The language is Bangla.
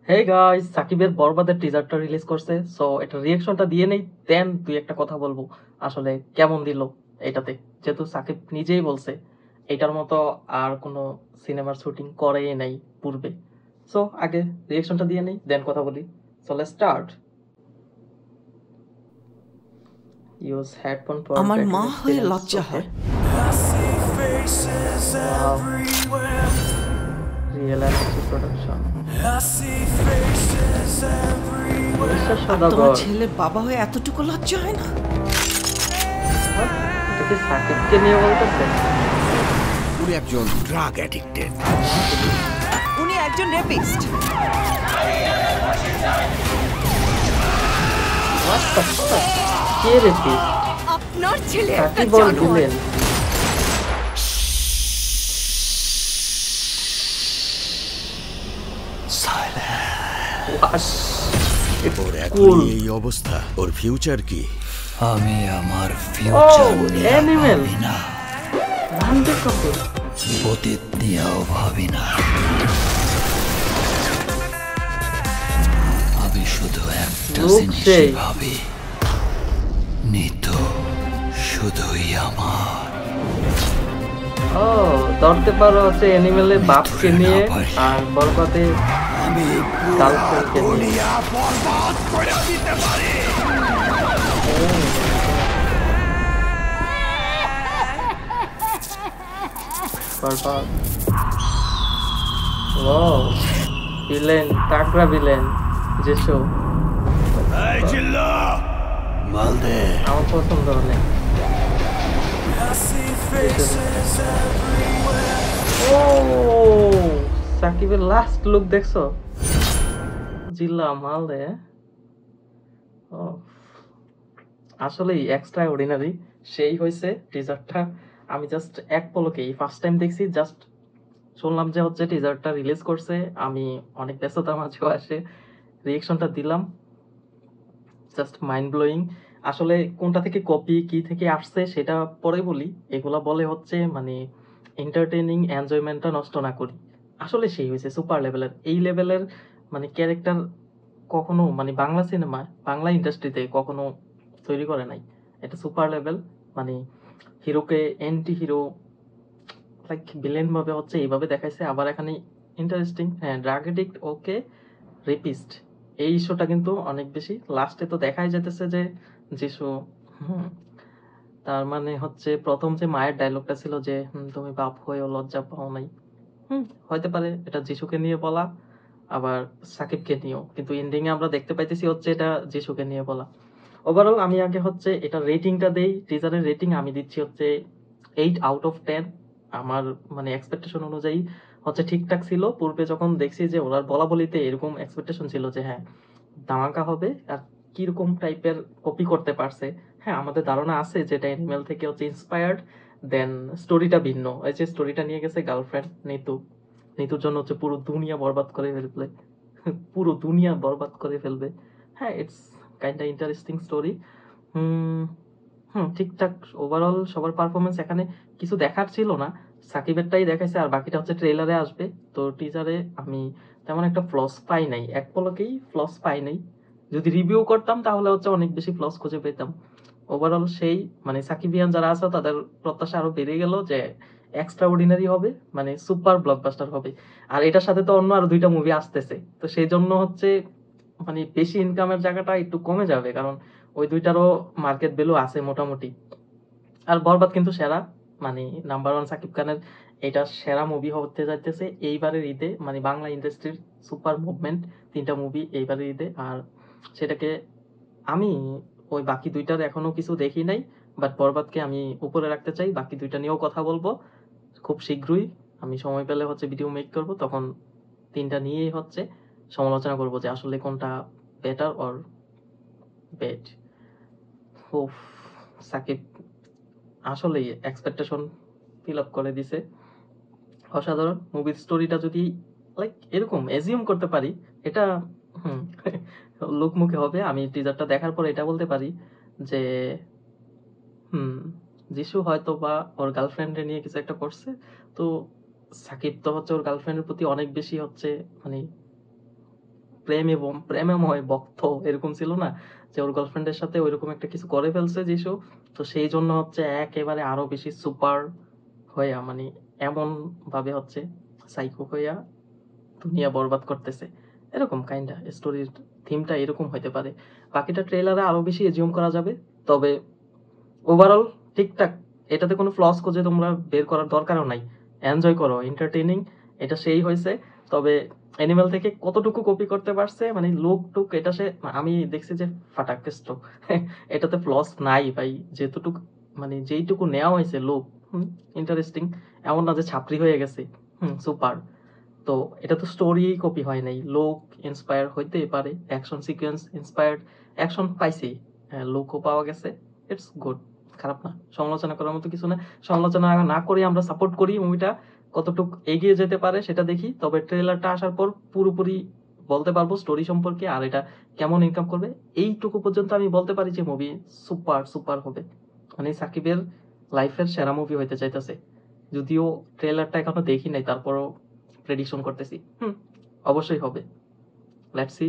হে গাইস, সাকিবের বরবাদের টিজারটা রিলিজ করছে। সো এটা রিয়াকশনটা দিয়ে নেই, দেন দুই একটা কথা বলবো আসলে কেমন দিল এটাতে। যেহেতু সাকিব নিজেই বলছে এটার মতো আর কোনো সিনেমার শুটিং করেই নাই পূর্বে। সো আগে রিয়াকশনটা দিয়ে নেই, দেন কথা বলি। So let's start. Use headphone for আমার বেটার মা হয়ে এক্সপেরিয়েন্স। লজ্জা ওকে, হয়। Wow, realistic production. উড়িষ্যা আর তোমার সদাগর। ছেলের বাবা হয়ে এতটুকু লজ্জা হয় না? What? এটা কি সাকিবকে নিয়ে বলতেছে? উনি একজন ড্রাগ অ্যাডিক্টেড। উনি একজন rapist. What the fuck? K rapist? আপনার ছেলে একটা সাকিব ওর জানোয়ার। Villain. What? It's or cool. এখনই এই অবস্থা, ওর ফিউচার কি? আমি আমার ফিউচার Oh, নিয়ে animal. ভাবি না, রণবীর কাপুর। অতীত নিয়েও ভাবি না। আমি শুধু একটা Look জিনিসই সেই। ভাবি, নিতু শুধুই আমার। ও, ধরতে পারো হচ্ছে অ্যানিমেলের বাপকে নিয়ে আর বরবাদে আমি গার্লফ্রেন্ডকে নিয়ে। দুনিয়া বরবাদ করে দিতে পারি। বরবাদ। Wow, ভিলেন, তাগড়া ভিলেন, যেসু। এই জিল্লা মালদে। আমার পছন্দ অনেক। ও, সাকিবের লাস্ট লুক দেখছো? জিল্লা মাল দে। ও, আসলেই এক্সট্রা অর্ডিনারি। সেই হয়েছে টিজারটা। আমি জাস্ট এক পলকেই ফার্স্ট টাইম দেখছি। জাস্ট শুনলাম যে হচ্ছে টিজারটা রিলিজ করছে, আমি অনেক ব্যস্ততার মাঝেও আসে রিয়েকশনটা দিলাম। Just mind blowing. আসলে কোনটা থেকে কপি, কি থেকে আসছে সেটা পরে বলি। এগুলা বলে হচ্ছে মানে এন্টারটেইনিং এনজয়মেন্টটা নষ্ট না করি। আসলে সেই হয়েছে সুপার লেভেলের, এই লেভেলের মানে ক্যারেক্টার কখনো মানে বাংলা সিনেমায়, বাংলা ইন্ডাস্ট্রিতে কখনো তৈরি করে নাই। এটা সুপার লেভেল। মানে হিরোকে অ্যান্টি হিরো লাইক ভিলেন ভাবে হচ্ছে এইভাবে দেখাইছে। আবার এখানে ইন্টারেস্টিং, হ্যাঁ, ড্রাগ এডিক্ট, ওকে, রেপিস্ট, এই ইস্যুটা কিন্তু অনেক বেশি। লাস্টে তো দেখাই যেতেছে যে যিশু, হুম, তার মানে হচ্ছে প্রথম যে মায়ের ডায়লগটা ছিল যে তুমি বাপ হয়েও লজ্জা পাও নাই, হইতে পারে এটা যিশুকে নিয়ে বলা, আবার সাকিবকে নিয়েও, কিন্তু এন্ডিং এ আমরা দেখতে পাইতেছি হচ্ছে এটা যিশুকে নিয়ে বলা। ওভারঅল আমি আগে হচ্ছে এটা রেটিংটা দেই। টিজারের রেটিং আমি দিচ্ছি হচ্ছে 8/10। আমার মানে এক্সপেকটেশন অনুযায়ী হচ্ছে ঠিকঠাক ছিল। পূর্বে যখন দেখছি যে ওরা বলা বলিতে এরকম এক্সপেকটেশন ছিল যে হ্যাঁ ধামাকা হবে, আর কিরকম টাইপের কপি করতে পারছে। হ্যাঁ, আমাদের ধারণা আছে যেটা অ্যানিমেল থেকে হচ্ছে ইন্সপায়ার্ড, দেন স্টোরিটা ভিন্ন। এই যে স্টোরিটা নিয়ে গেছে গার্লফ্রেন্ড নিতু, নিতুর জন্য হচ্ছে পুরো দুনিয়া বরবাদ করে ফেলবে, পুরো দুনিয়া বরবাদ করে ফেলবে। হ্যাঁ, ইটস কাইন্ডা ইন্টারেস্টিং স্টোরি। হুম, ঠিকঠাক। ওভারঅল সবার পারফরমেন্স এখানে কিছু দেখার ছিল না। সাকিবেরটাই দেখাইছে, আর বাকিটা হচ্ছে ট্রেলারে আসবে। তো টিজারে আমি তেমন একটা ফ্লস পাই নাই, এক পলকেই ফ্লস পাই নাই। যদি রিভিউ করতাম তাহলে হচ্ছে অনেক বেশি ফ্লস খুঁজে পেতাম। ওভারঅল সেই মানে সাকিবিয়ান যারা আছে তাদের প্রত্যাশা আরো বেড়ে গেল যে এক্সট্রা অর্ডিনারি হবে, মানে সুপার ব্লকবাস্টার হবে। আর এটার সাথে তো অন্য আরো দুইটা মুভি আসতেছে, তো সেই জন্য হচ্ছে মানে বেশি ইনকামের জায়গাটা একটু কমে যাবে, কারণ ওই দুইটারও মার্কেট ভ্যালু আছে মোটামুটি। আর বরবাদ কিন্তু সেরা, মানে নাম্বার 1 সাকিব খানের এটা সেরা মুভি হতে যাইতেছে এইবারের ঈদে। মানে বাংলা ইন্ডাস্ট্রির সুপার মুভমেন্ট 3টা মুভি এইবারের ঈদে। আর সেটাকে আমি ওই বাকি দুইটার এখনো কিছু দেখি নাই, বাট বরবাদকে আমি উপরে রাখতে চাই। বাকি দুইটা নিয়েও কথা বলবো খুব শীঘ্রই। আমি সময় পেলে হচ্ছে ভিডিও মেক করব, তখন 3টা নিয়েই হচ্ছে সমালোচনা করব যে আসলে কোনটা বেটার অর বেড। উফ, সাকিব আসলেই এক্সপেকটেশন ফিল আপ করে দিছে। অসাধারণ মুভির স্টোরিটা যদি লাইক এরকম এজিউম করতে পারি, এটা হুম লোকমুখে হবে। আমি টিজারটা দেখার পর এটা বলতে পারি যে হুম যিশু হয়তো বা ওর গার্লফ্রেন্ডে নিয়ে কিছু একটা করছে। তো সাকিব তো হচ্ছে ওর গার্লফ্রেন্ডের প্রতি অনেক বেশি হচ্ছে মানে প্রেমেময় ভক্ত এরকম ছিল না, যে ওর গার্লফ্রেন্ডের সাথে ওইরকম একটা কিছু করে ফেলছে যিশু। তো সেই জন্য হচ্ছে একেবারে আরো বেশি সুপার হইয়া, মানে এমন ভাবে হচ্ছে সাইকো হইয়া দুনিয়া বরবাদ করতেছে, এরকম কাইন্ডা স্টোরির থিমটা এরকম হইতে পারে। বাকিটা ট্রেলারে আরো বেশি এজিউম করা যাবে, তবে ওভারঅল ঠিকঠাক। এটাতে কোনো ফ্লস খুঁজে তোমরা বের করার দরকারও নাই, এনজয় করো, এন্টারটেইনিং, এটা সেই হয়েছে। তবে অ্যানিমাল থেকে কতটুকু কপি করতে পারছে, মানে লুক টুক, এটা সে, আমি দেখছি যে ফাটাকেস্ট এটাতে ফ্লস নাই ভাই, যেতটুকু মানে যেইটুকু নেওয়া হয়েছে লুক ইন্টারেস্টিং, এমন না যে ছাপরি হয়ে গেছে, সুপার। তো এটা তো স্টোরি কপি হয় নাই, লোক ইন্সপায়ার হইতে পারে, অ্যাকশন সিকোয়েন্স ইন্সপায়ার্ড, অ্যাকশন পাইছি, লোকও পাওয়া গেছে, ইটস গুড, খারাপ না, সমালোচনা করার মতো কিছু না। সমালোচনা না করে আমরা সাপোর্ট করি, মুভিটা কতটুকু এগিয়ে যেতে পারে সেটা দেখি। তবে ট্রেলারটা আসার পর পুরোপুরি বলতে পারবো স্টোরি সম্পর্কে, আর এটা কেমন ইনকাম করবে, এইটুকু পর্যন্ত আমি বলতে পারি যে মুভি সুপার সুপার হবে, মানে সাকিবের লাইফের সেরা মুভি হইতে চাইতেছে। যদিও ট্রেলারটা এখনো দেখি নাই, তারপরও প্রেডিকশন করতেছি, অবশ্যই হবে, লেটস সি।